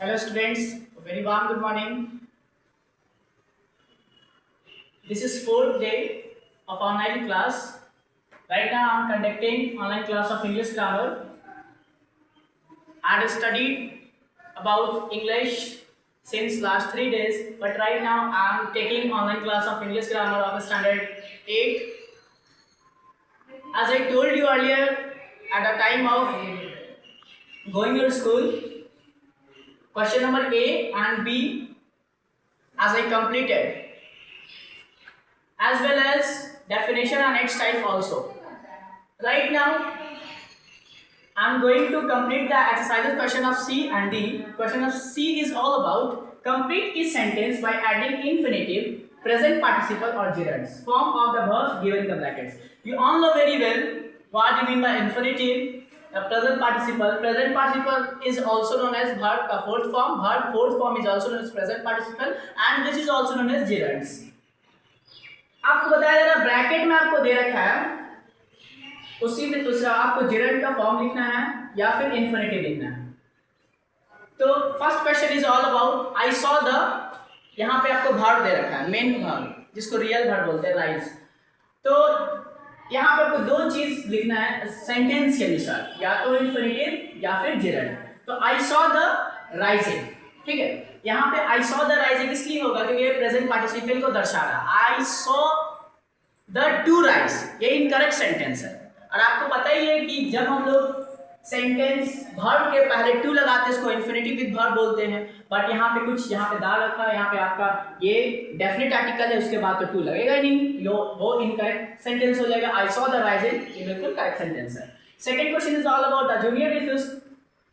Hello students, a very warm good morning. This is fourth day of online class. Right now I am conducting online class of English grammar. I had studied about English since last 3 days, but right now I am taking online class of English grammar of standard 8. As I told you earlier, at the time of going to school, question number A and B as I completed, as well as definition and its type also. Right now, I am going to complete the exercises question of C and D. Question of C is all about complete each sentence by adding infinitive, present participle or gerunds form of the verbs given in the brackets. You all know very well what you mean by infinitive, the present participle. Present participle is also known as verb का fourth form. Verb fourth form is also known as present participle, and this is also known as gerunds. आपको बताया जा रहा bracket में आपको दे रखा है, उसी में दूसरा आपको जेरंड का फॉर्म लिखना है या फिर इन्फिनिटिव लिखना है. तो first question is all about I saw the, यहाँ पे आपको वर्ब दे रखा है, मेन वर्ब जिसको रियल वर्ब बोलते हैं, राइज. तो यहाँ पे आपको दो चीज लिखना है सेंटेंस के अनुसार, या तो इन्फिनिटिव या फिर जेरंड. तो आई सॉ द राइजिंग, ठीक है. यहाँ पे आई सॉ द राइजिंग इसलिए होगा क्योंकि ये प्रेजेंट पार्टिसिपल को दर्शा रहा है. I saw the two rise, ये इनकरेक्ट सेंटेंस है. और आपको पता ही है कि जब हम लोग सेंटेंस वर्ब के पहले टू लगाते हैं इसको इन्फिनिटिव विद वर्ब बोलते हैं. बट यहाँ पे कुछ यहाँ पे दाल रखा है, यहाँ पे आपका ये डेफिनेट आर्टिकल है, उसके बाद तो टू लगेगा ही नहीं, वो इनकरेक्ट सेंटेंस हो जाएगा. आई सॉ द राइजिंग ये बिल्कुल करेक्ट सेंटेंस है. Second question is all about the junior refuse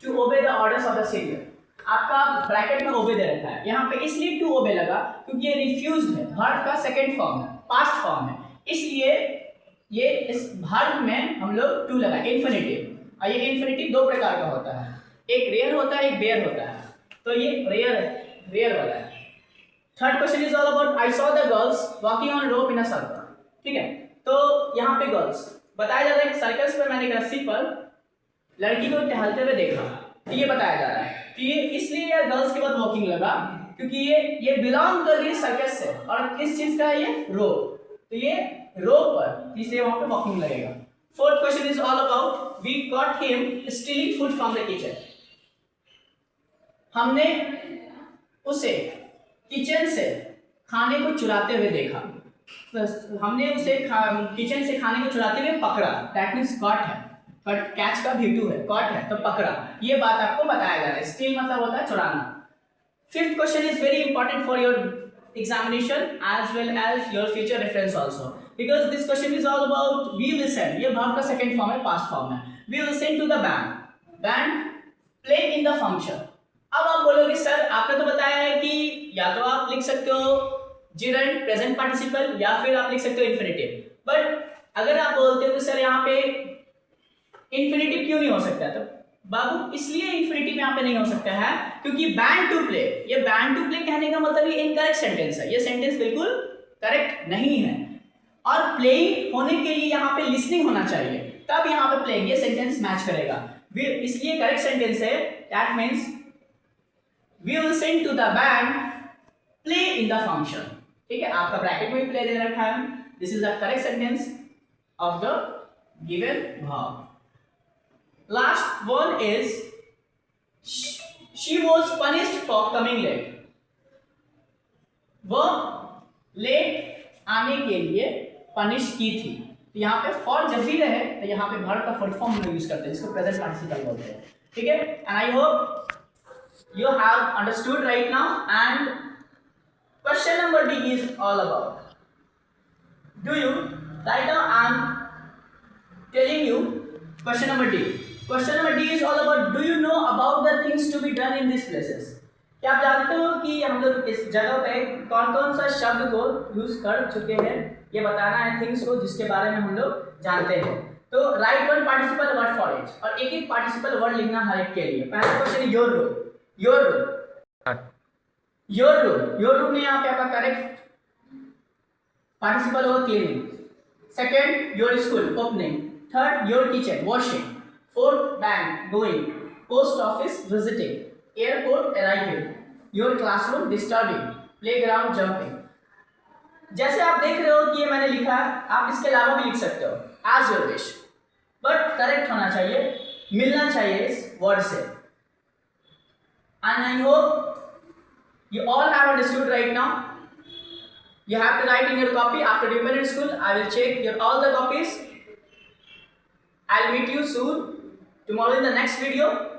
to obey the orders of the senior. आपका ब्रैकेट में ओबे दे रखा है, यहाँ पे इसलिए टू ओबे लगा क्योंकि ये रिफ्यूज्ड है, वर्ब का सेकंड फॉर्म है, पास्ट फॉर्म है, इसलिए ये इस वर्ब में हम लोग टू लगाए इन्फिनिटिव. और ये इन्फिनिटिव दो प्रकार का होता है, एक रेयर होता है, एक बेयर होता है. तो ये रेयर वाला है. Third question is all about I saw the girls walking on rope in a circle. ठीक है, तो यहाँ पे गर्ल्स बताया जा रहा है सर्कल्स पर मैंने एक रस्सी पर लड़की को टहलते हुए देखा, तो ये बताया जा रहा है. तो ये इसलिए गर्ल्स के बाद वॉकिंग लगा क्योंकि ये बिलोंग कर रही है सर्कस से, और किस चीज का है ये, रोप. तो ये रोप पर, इसलिए वहां पे वॉकिंग लगेगा. Fourth question is all about we caught him stealing food from the kitchen. हमने उसे किचन से खाने को चुराते हुए देखा. हमने उसे किचन से खाने को चुराते हुए पकड़ा. दैट मीन्स कॉट है, बट कैच का भी टू है, कॉट है तो पकड़ा. ये बात आपको बताया जा रहा है. स्टील मतलब होता है चुराना. Fifth question is very important for your examination as well as your future reference also, because this question is all about we listen. ये verb का second form है, past form है. We listen to the band play in the function. अब आप बोलोगे sir आपने तो बताया है कि या तो आप लिख सकते हो gerund present participle या फिर आप लिख सकते हो infinitive. बट अगर आप बोलते हो कि सर यहाँ पे infinitive क्यों नहीं हो सकता, तो बाबू इसलिए इन्फिनिटिव यहाँ पे नहीं हो सकता है क्योंकि बैंड टू प्ले, ये बैंड टू प्ले कहने का मतलब ये इनकरेक्ट सेंटेंस है. ये सेंटेंस बिल्कुल करेक्ट नहीं है, और प्लेइंग होने के लिए यहाँ पे लिसनिंग होना चाहिए, तब यहाँ पे प्लेइंग ये सेंटेंस मैच करेगा. इसलिए करेक्ट सेंटेंस है that means we will listen to the band play in the function. ठीक है, आपका ब्रैकेट में भी प्ले दे रखा है. This is the correct sentence of the given verb. Last one is she was punished for coming late. वो late आने के लिए पनिश की थी. तो यहाँ पे फॉर जब भी रहे तो यहाँ पे वर्ब का फोर्थ फॉर्म हम यूज करते हैं, जिसको प्रेजेंट पार्टिसिपल बोलते हैं. ठीक है, and I hope you have understood right now. And question number D is all about, do you, right now I am telling you question number D. Question number D is all about do you know about the things to be done in these places. क्या आप जानते हो कि हम लोग इस जगह पे कौन कौन सा शब्द को यूज कर चुके हैं, ये बताना है थिंग्स को जिसके बारे में हम लोग जानते हैं. तो right one participle word for it, और एक एक पार्टिसिपल वर्ड लिखना हर एक के लिए. पहला question your room. Your room में यहाँ पे आपका करेक्ट पार्टिसिपल होगा cleaning. Second your school opening. Third your kitchen washing. Fourth, bank, going. Post office, visiting. Airport arrival. Your classroom disturbing. Playground jumping. जैसे आप देख रहे हो कि ये मैंने लिखा है, आप इसके अलावा भी लिख सकते हो as your wish, but correct होना चाहिए, मिलना चाहिए इस वर्ड से. And I hope you all have understood right now. You have to write in your copy after you finish school. I will check your all the copies. I'll meet you soon tomorrow in the next video.